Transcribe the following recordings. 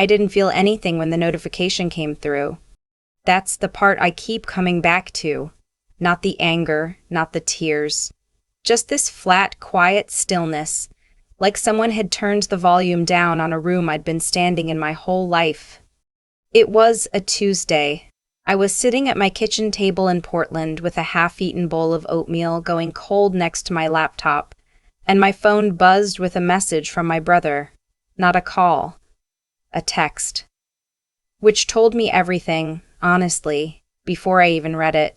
I didn't feel anything when the notification came through. That's the part I keep coming back to. Not the anger, not the tears. Just this flat, quiet stillness, like someone had turned the volume down on a room I'd been standing in my whole life. It was a Tuesday. I was sitting at my kitchen table in Portland with a half-eaten bowl of oatmeal going cold next to my laptop, and my phone buzzed with a message from my brother. Not a call. A text. Which told me everything, honestly, before I even read it.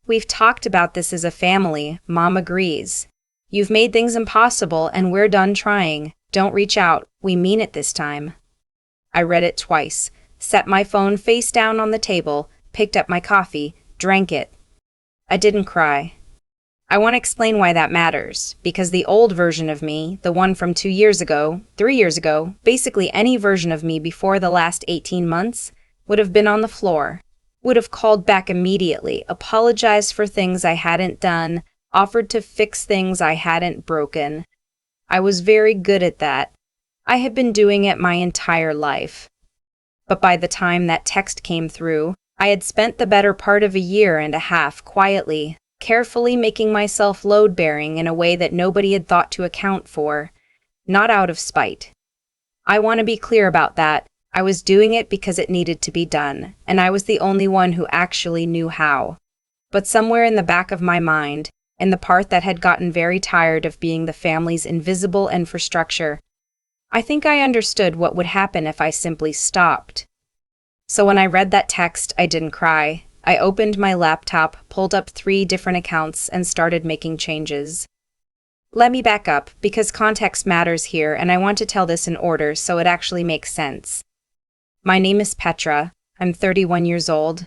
"We've talked about this as a family, Mom agrees. You've made things impossible and we're done trying. Don't reach out, we mean it this time." I read it twice, set my phone face down on the table, picked up my coffee, drank it. I didn't cry. I want to explain why that matters, because the old version of me, the one from 2 years ago, 3 years ago, basically any version of me before the last 18 months, would have been on the floor, would have called back immediately, apologized for things I hadn't done, offered to fix things I hadn't broken. I was very good at that. I had been doing it my entire life. But by the time that text came through, I had spent the better part of a year and a half quietly, carefully making myself load-bearing in a way that nobody had thought to account for, not out of spite. I want to be clear about that. I was doing it because it needed to be done, and I was the only one who actually knew how. But somewhere in the back of my mind, in the part that had gotten very tired of being the family's invisible infrastructure, I think I understood what would happen if I simply stopped. So when I read that text, I didn't cry. I opened my laptop, pulled up 3 different accounts, and started making changes. Let me back up, because context matters here, and I want to tell this in order so it actually makes sense. My name is Petra. I'm 31 years old.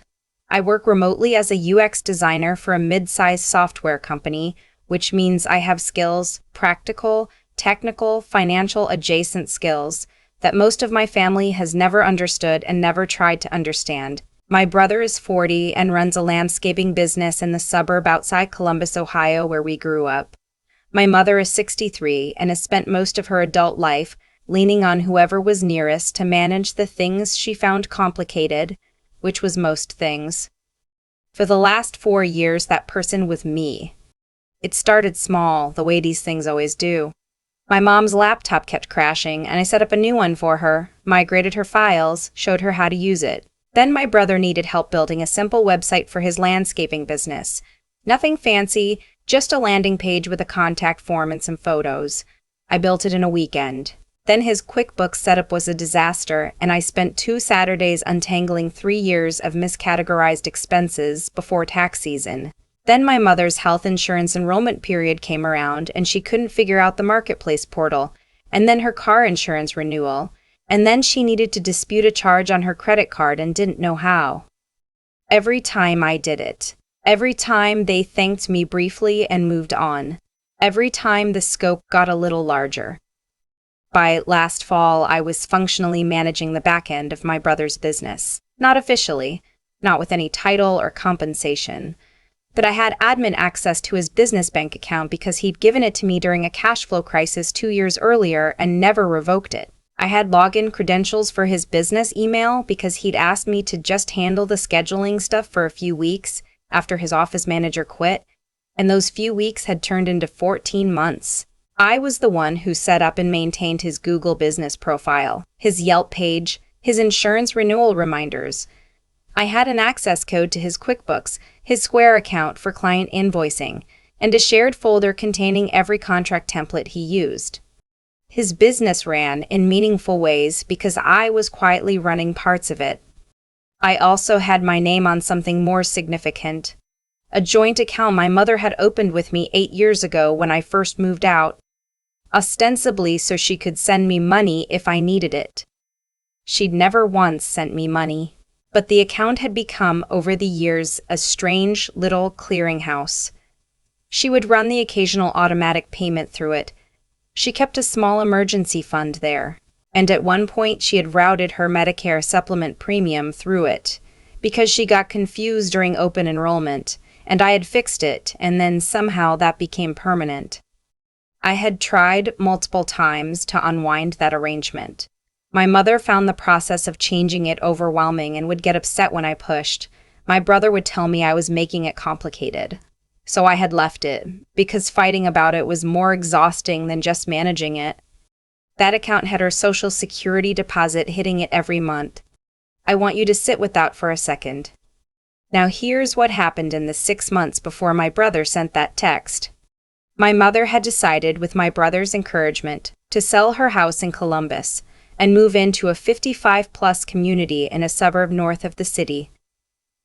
I work remotely as a UX designer for a mid-sized software company, which means I have skills, practical, technical, financial adjacent skills, that most of my family has never understood and never tried to understand. My brother is 40 and runs a landscaping business in the suburb outside Columbus, Ohio, where we grew up. My mother is 63 and has spent most of her adult life leaning on whoever was nearest to manage the things she found complicated, which was most things. For the last 4 years, that person was me. It started small, the way these things always do. My mom's laptop kept crashing, and I set up a new one for her, migrated her files, showed her how to use it. Then my brother needed help building a simple website for his landscaping business. Nothing fancy, just a landing page with a contact form and some photos. I built it in a weekend. Then his QuickBooks setup was a disaster, and I spent 2 Saturdays untangling 3 years of miscategorized expenses before tax season. Then my mother's health insurance enrollment period came around, and she couldn't figure out the marketplace portal, and then her car insurance renewal, and then she needed to dispute a charge on her credit card and didn't know how. Every time I did it. Every time they thanked me briefly and moved on. Every time the scope got a little larger. By last fall, I was functionally managing the back end of my brother's business. Not officially, not with any title or compensation. But I had admin access to his business bank account because he'd given it to me during a cash flow crisis 2 years earlier and never revoked it. I had login credentials for his business email because he'd asked me to just handle the scheduling stuff for a few weeks after his office manager quit, and those few weeks had turned into 14 months. I was the one who set up and maintained his Google business profile, his Yelp page, his insurance renewal reminders. I had an access code to his QuickBooks, his Square account for client invoicing, and a shared folder containing every contract template he used. His business ran in meaningful ways because I was quietly running parts of it. I also had my name on something more significant. A joint account my mother had opened with me 8 years ago when I first moved out, ostensibly so she could send me money if I needed it. She'd never once sent me money. But the account had become, over the years, a strange little clearinghouse. She would run the occasional automatic payment through it. She kept a small emergency fund there, and at one point she had routed her Medicare supplement premium through it, because she got confused during open enrollment, and I had fixed it, and then somehow that became permanent. I had tried multiple times to unwind that arrangement. My mother found the process of changing it overwhelming and would get upset when I pushed. My brother would tell me I was making it complicated. So I had left it, because fighting about it was more exhausting than just managing it. That account had her Social Security deposit hitting it every month. I want you to sit with that for a second. Now here's what happened in the 6 months before my brother sent that text. My mother had decided, with my brother's encouragement, to sell her house in Columbus and move into a 55-plus community in a suburb north of the city.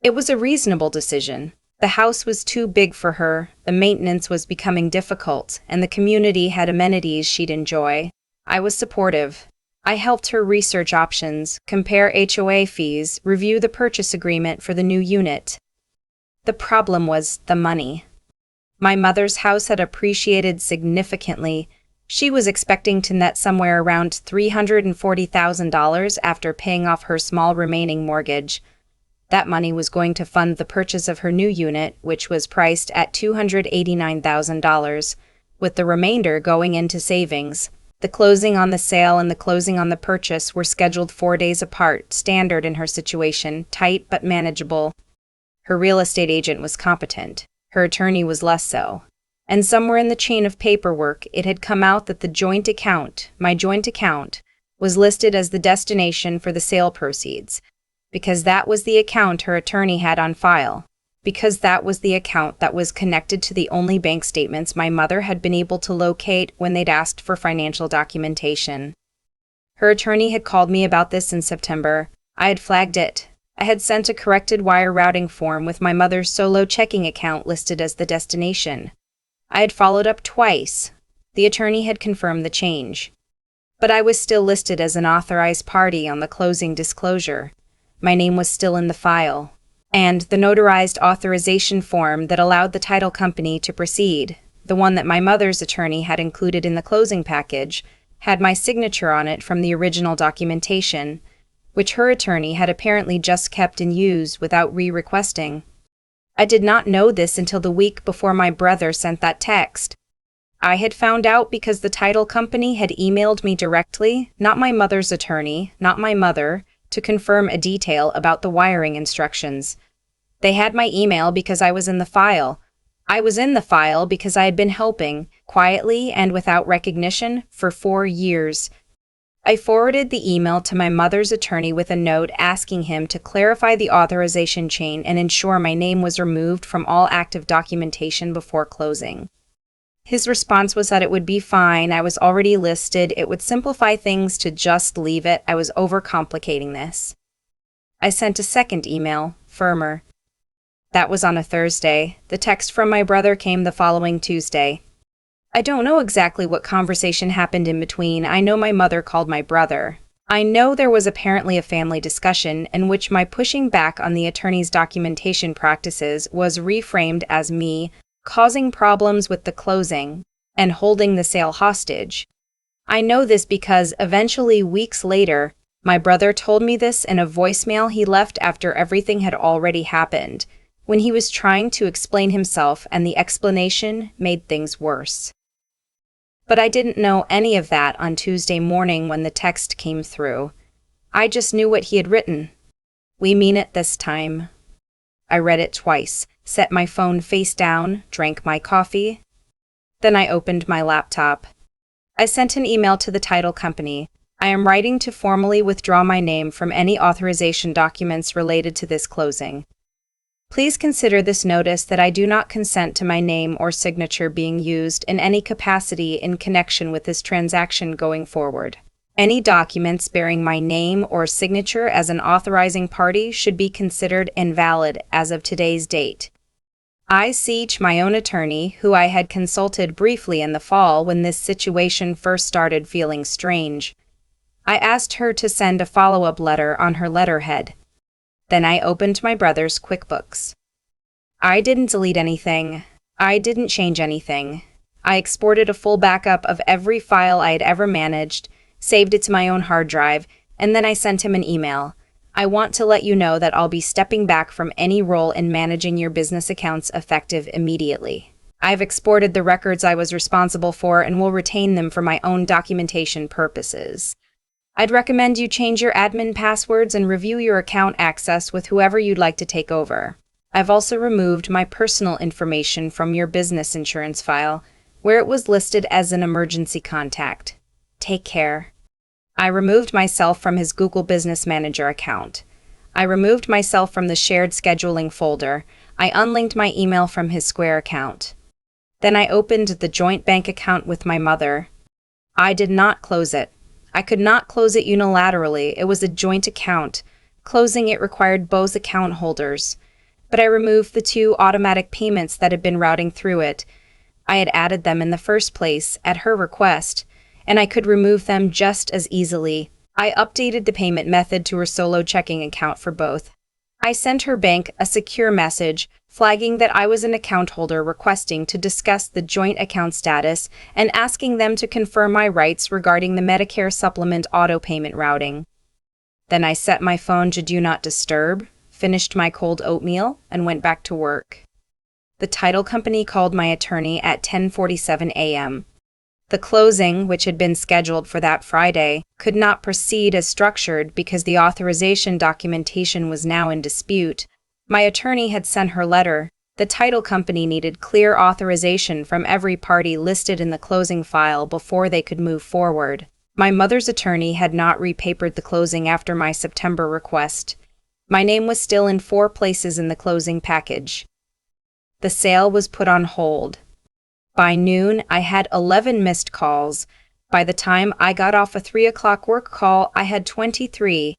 It was a reasonable decision. The house was too big for her, the maintenance was becoming difficult, and the community had amenities she'd enjoy. I was supportive. I helped her research options, compare HOA fees, review the purchase agreement for the new unit. The problem was the money. My mother's house had appreciated significantly. She was expecting to net somewhere around $340,000 after paying off her small remaining mortgage. That money was going to fund the purchase of her new unit, which was priced at $289,000, with the remainder going into savings. The closing on the sale and the closing on the purchase were scheduled 4 days apart, standard in her situation, tight but manageable. Her real estate agent was competent. Her attorney was less so. And somewhere in the chain of paperwork, it had come out that the joint account, my joint account, was listed as the destination for the sale proceeds, because that was the account her attorney had on file, because that was the account that was connected to the only bank statements my mother had been able to locate when they'd asked for financial documentation. Her attorney had called me about this in September. I had flagged it. I had sent a corrected wire routing form with my mother's solo checking account listed as the destination. I had followed up twice. The attorney had confirmed the change. But I was still listed as an authorized party on the closing disclosure. My name was still in the file. And the notarized authorization form that allowed the title company to proceed, the one that my mother's attorney had included in the closing package, had my signature on it from the original documentation, which her attorney had apparently just kept in use without re-requesting. I did not know this until the week before my brother sent that text. I had found out because the title company had emailed me directly, not my mother's attorney, not my mother, to confirm a detail about the wiring instructions. They had my email because I was in the file. I was in the file because I had been helping, quietly and without recognition, for 4 years. I forwarded the email to my mother's attorney with a note asking him to clarify the authorization chain and ensure my name was removed from all active documentation before closing. His response was that it would be fine, I was already listed, it would simplify things to just leave it, I was overcomplicating this. I sent a second email, firmer. That was on a Thursday. The text from my brother came the following Tuesday. I don't know exactly what conversation happened in between. I know my mother called my brother. I know there was apparently a family discussion in which my pushing back on the attorney's documentation practices was reframed as me causing problems with the closing and holding the sale hostage. I know this because eventually, weeks later, my brother told me this in a voicemail he left after everything had already happened, when he was trying to explain himself, and the explanation made things worse. But I didn't know any of that on Tuesday morning when the text came through. I just knew what he had written. We mean it this time. I read it twice, set my phone face down, drank my coffee. Then I opened my laptop. I sent an email to the title company. I am writing to formally withdraw my name from any authorization documents related to this closing. Please consider this notice that I do not consent to my name or signature being used in any capacity in connection with this transaction going forward. Any documents bearing my name or signature as an authorizing party should be considered invalid as of today's date. I beseech my own attorney, who I had consulted briefly in the fall when this situation first started feeling strange. I asked her to send a follow-up letter on her letterhead. Then I opened my brother's QuickBooks. I didn't delete anything. I didn't change anything. I exported a full backup of every file I had ever managed, saved it to my own hard drive, and then I sent him an email. I want to let you know that I'll be stepping back from any role in managing your business accounts effective immediately. I've exported the records I was responsible for and will retain them for my own documentation purposes. I'd recommend you change your admin passwords and review your account access with whoever you'd like to take over. I've also removed my personal information from your business insurance file, where it was listed as an emergency contact. Take care. I removed myself from his Google Business Manager account. I removed myself from the shared scheduling folder. I unlinked my email from his Square account. Then I opened the joint bank account with my mother. I did not close it. I could not close it unilaterally. It was a joint account. Closing it required both account holders. But I removed the 2 automatic payments that had been routing through it. I had added them in the first place, at her request, and I could remove them just as easily. I updated the payment method to her solo checking account for both. I sent her bank a secure message flagging that I was an account holder requesting to discuss the joint account status and asking them to confirm my rights regarding the Medicare supplement auto payment routing. Then I set my phone to Do Not Disturb, finished my cold oatmeal, and went back to work. The title company called my attorney at 10:47 a.m. The closing, which had been scheduled for that Friday, could not proceed as structured because the authorization documentation was now in dispute. My attorney had sent her letter. The title company needed clear authorization from every party listed in the closing file before they could move forward. My mother's attorney had not repapered the closing after my September request. My name was still in 4 places in the closing package. The sale was put on hold. By noon, I had 11 missed calls. By the time I got off a 3 o'clock work call, I had 23.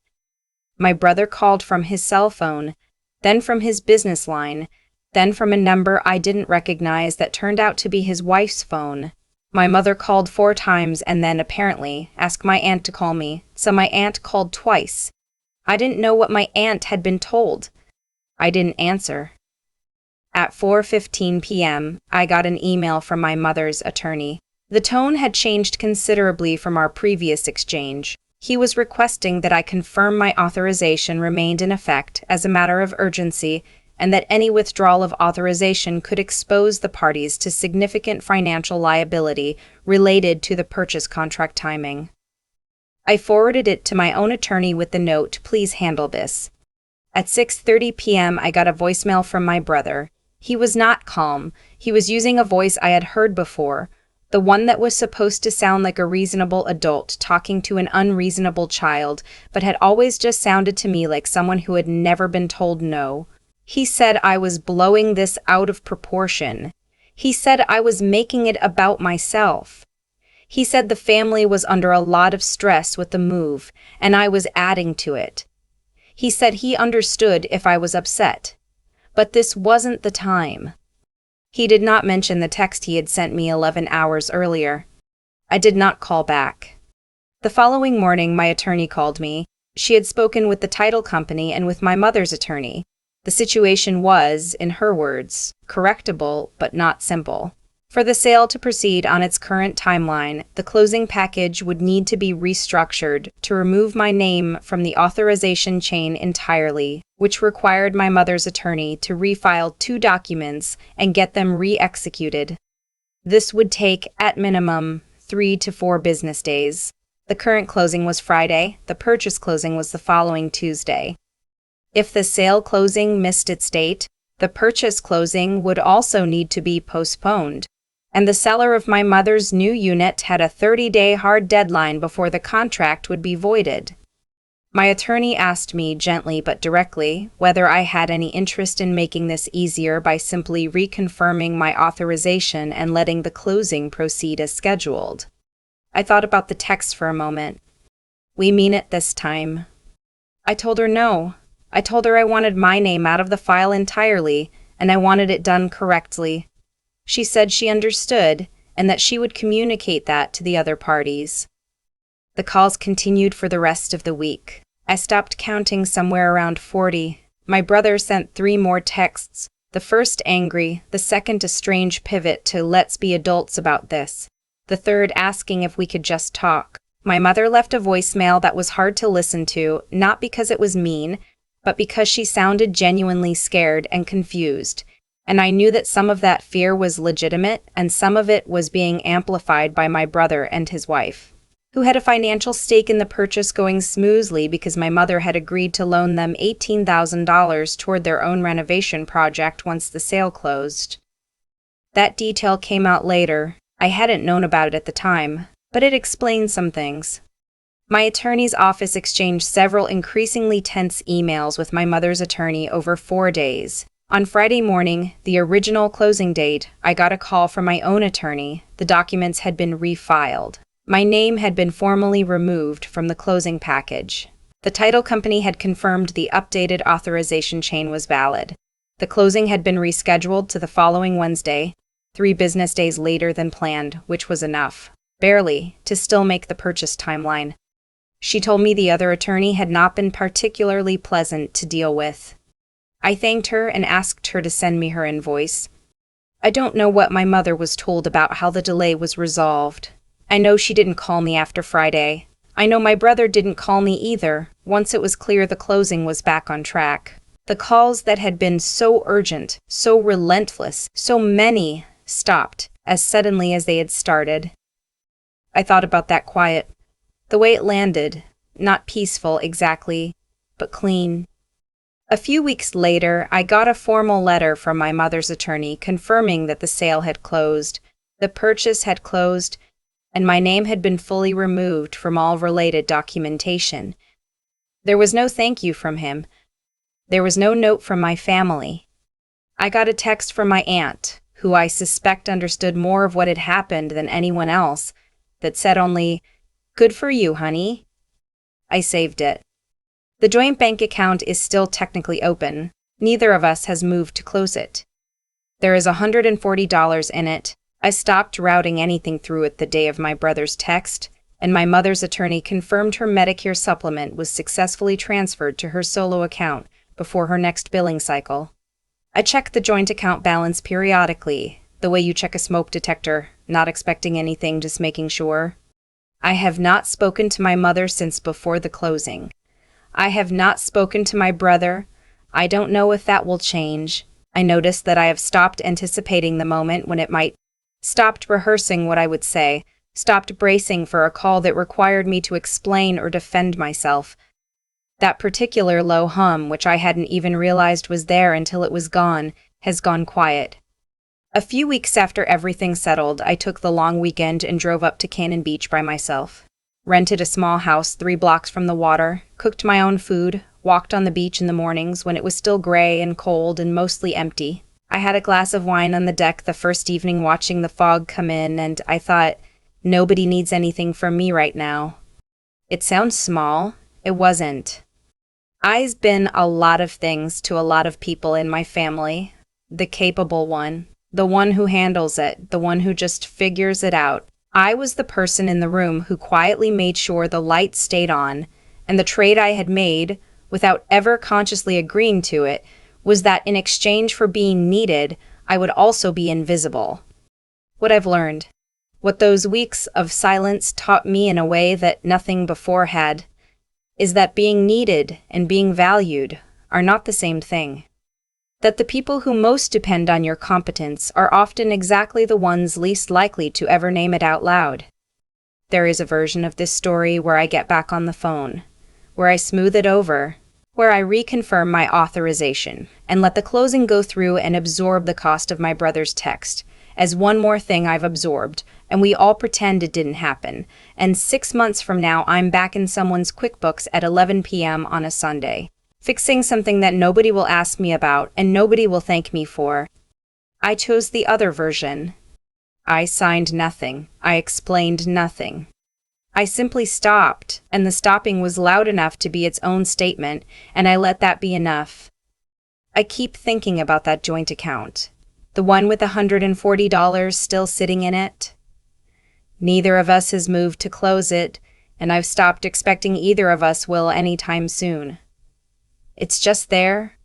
My brother called from his cell phone, then from his business line, then from a number I didn't recognize that turned out to be his wife's phone. My mother called 4 times and then, apparently, asked my aunt to call me, so my aunt called twice. I didn't know what my aunt had been told. I didn't answer. At 4:15 p.m., I got an email from my mother's attorney. The tone had changed considerably from our previous exchange. He was requesting that I confirm my authorization remained in effect as a matter of urgency and that any withdrawal of authorization could expose the parties to significant financial liability related to the purchase contract timing. I forwarded it to my own attorney with the note, "Please handle this." At 6:30 p.m., I got a voicemail from my brother. He was not calm. He was using a voice I had heard before, the one that was supposed to sound like a reasonable adult talking to an unreasonable child, but had always just sounded to me like someone who had never been told no. He said I was blowing this out of proportion. He said I was making it about myself. He said the family was under a lot of stress with the move, and I was adding to it. He said he understood if I was upset. But this wasn't the time. He did not mention the text he had sent me 11 hours earlier. I did not call back. The following morning, my attorney called me. She had spoken with the title company and with my mother's attorney. The situation was, in her words, correctable but not simple. For the sale to proceed on its current timeline, the closing package would need to be restructured to remove my name from the authorization chain entirely, which required my mother's attorney to refile 2 documents and get them re-executed. This would take, at minimum, 3 to 4 business days. The current closing was Friday, the purchase closing was the following Tuesday. If the sale closing missed its date, the purchase closing would also need to be postponed. And the seller of my mother's new unit had a 30-day hard deadline before the contract would be voided. My attorney asked me gently but directly whether I had any interest in making this easier by simply reconfirming my authorization and letting the closing proceed as scheduled. I thought about the text for a moment. "We mean it this time." I told her no. I told her I wanted my name out of the file entirely, and I wanted it done correctly. She said she understood, and that she would communicate that to the other parties. The calls continued for the rest of the week. I stopped counting somewhere around 40. My brother sent 3 more texts, the first angry, the second a strange pivot to "let's be adults about this," the third asking if we could just talk. My mother left a voicemail that was hard to listen to, not because it was mean, but because she sounded genuinely scared and confused. And I knew that some of that fear was legitimate and some of it was being amplified by my brother and his wife. who had a financial stake in the purchase going smoothly because my mother had agreed to loan them $18,000 toward their own renovation project once the sale closed. That detail came out later. I hadn't known about it at the time, but it explained some things. My attorney's office exchanged several increasingly tense emails with my mother's attorney over 4 days. On Friday morning, the original closing date, I got a call from my own attorney. The documents had been refiled. My name had been formally removed from the closing package. The title company had confirmed the updated authorization chain was valid. The closing had been rescheduled to the following Wednesday, 3 business days later than planned, which was enough, barely, to still make the purchase timeline. She told me the other attorney had not been particularly pleasant to deal with. I thanked her and asked her to send me her invoice. I don't know what my mother was told about how the delay was resolved. I know she didn't call me after Friday. I know my brother didn't call me either, once it was clear the closing was back on track. The calls that had been so urgent, so relentless, so many, stopped as suddenly as they had started. I thought about that quiet. The way it landed, not peaceful exactly, but clean. A few weeks later, I got a formal letter from my mother's attorney confirming that the sale had closed, the purchase had closed, and my name had been fully removed from all related documentation. There was no thank you from him. There was no note from my family. I got a text from my aunt, who I suspect understood more of what had happened than anyone else, that said only, "Good for you, honey." I saved it. The joint bank account is still technically open. Neither of us has moved to close it. There is $140 in it. I stopped routing anything through it the day of my brother's text, and my mother's attorney confirmed her Medicare supplement was successfully transferred to her solo account before her next billing cycle. I check the joint account balance periodically, the way you check a smoke detector, not expecting anything, just making sure. I have not spoken to my mother since before the closing. I have not spoken to my brother. I don't know if that will change. I noticed that I have stopped anticipating the moment when it might, stopped rehearsing what I would say, stopped bracing for a call that required me to explain or defend myself. That particular low hum, which I hadn't even realized was there until it was gone, has gone quiet. A few weeks after everything settled, I took the long weekend and drove up to Cannon Beach by myself. Rented a small house 3 blocks from the water, cooked my own food, walked on the beach in the mornings when it was still gray and cold and mostly empty. I had a glass of wine on the deck the first evening watching the fog come in, and I thought, nobody needs anything from me right now. It sounds small. It wasn't. I've been a lot of things to a lot of people in my family. The capable one, the one who handles it, the one who just figures it out. I was the person in the room who quietly made sure the light stayed on, and the trade I had made, without ever consciously agreeing to it, was that in exchange for being needed, I would also be invisible. What I've learned, what those weeks of silence taught me in a way that nothing before had, is that being needed and being valued are not the same thing. That the people who most depend on your competence are often exactly the ones least likely to ever name it out loud. There is a version of this story where I get back on the phone, where I smooth it over, where I reconfirm my authorization, and let the closing go through and absorb the cost of my brother's text, as one more thing I've absorbed, and we all pretend it didn't happen, and 6 months from now I'm back in someone's QuickBooks at 11 p.m. on a Sunday, fixing something that nobody will ask me about and nobody will thank me for. I chose the other version. I signed nothing. I explained nothing. I simply stopped, and the stopping was loud enough to be its own statement, and I let that be enough. I keep thinking about that joint account, the one with $140 still sitting in it. Neither of us has moved to close it, and I've stopped expecting either of us will anytime soon. It's just there,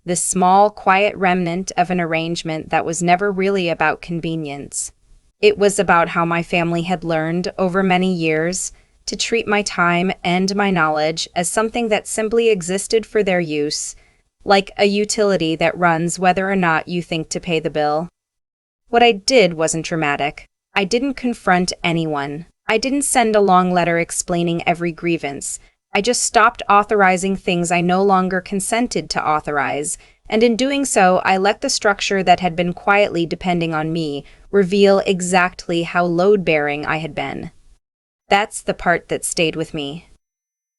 this small, quiet remnant of an arrangement that was never really about convenience. It was about how my family had learned, over many years, to treat my time and my knowledge as something that simply existed for their use, like a utility that runs whether or not you think to pay the bill. What I did wasn't dramatic. I didn't confront anyone. I didn't send a long letter explaining every grievance. I just stopped authorizing things I no longer consented to authorize, and in doing so, I let the structure that had been quietly depending on me reveal exactly how load-bearing I had been. That's the part that stayed with me.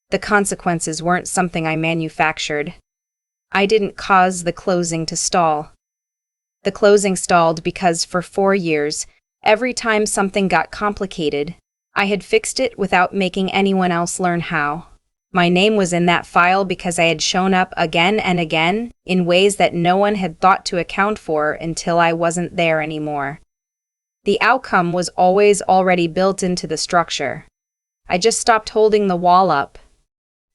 The consequences weren't something I manufactured. I didn't cause the closing to stall. The closing stalled because for 4 years, every time something got complicated, I had fixed it without making anyone else learn how. My name was in that file because I had shown up again and again in ways that no one had thought to account for until I wasn't there anymore. The outcome was always already built into the structure. I just stopped holding the wall up.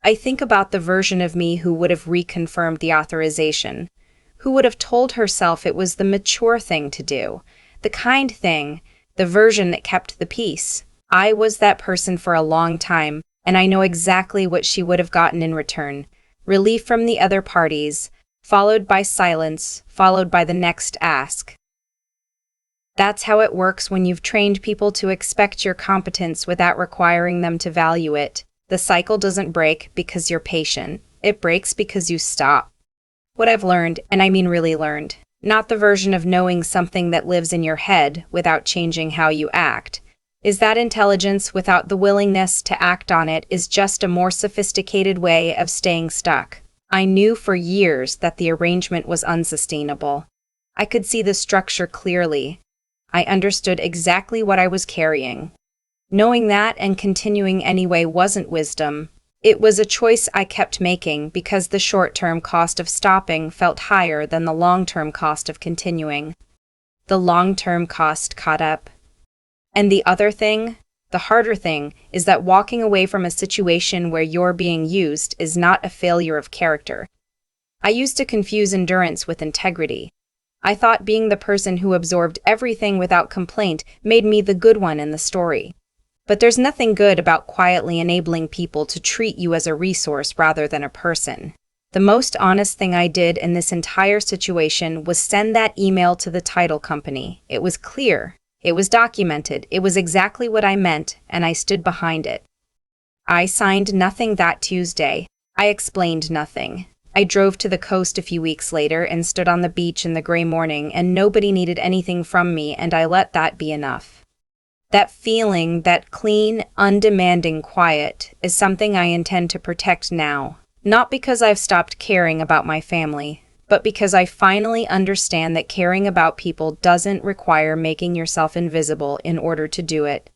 I think about the version of me who would have reconfirmed the authorization, who would have told herself it was the mature thing to do, the kind thing, the version that kept the peace. I was that person for a long time, and I know exactly what she would have gotten in return. Relief from the other parties, followed by silence, followed by the next ask. That's how it works when you've trained people to expect your competence without requiring them to value it. The cycle doesn't break because you're patient. It breaks because you stop. What I've learned, and I mean really learned, not the version of knowing something that lives in your head without changing how you act, is that intelligence without the willingness to act on it is just a more sophisticated way of staying stuck. I knew for years that the arrangement was unsustainable. I could see the structure clearly. I understood exactly what I was carrying. Knowing that and continuing anyway wasn't wisdom. It was a choice I kept making because the short-term cost of stopping felt higher than the long-term cost of continuing. The long-term cost caught up. And the other thing, the harder thing, is that walking away from a situation where you're being used is not a failure of character. I used to confuse endurance with integrity. I thought being the person who absorbed everything without complaint made me the good one in the story. But there's nothing good about quietly enabling people to treat you as a resource rather than a person. The most honest thing I did in this entire situation was send that email to the title company. It was clear. It was documented. It was exactly what I meant, and I stood behind it. I signed nothing that Tuesday. I explained nothing. I drove to the coast a few weeks later and stood on the beach in the gray morning, and nobody needed anything from me, and I let that be enough. That feeling, that clean, undemanding quiet, is something I intend to protect now. Not because I've stopped caring about my family, but because I finally understand that caring about people doesn't require making yourself invisible in order to do it.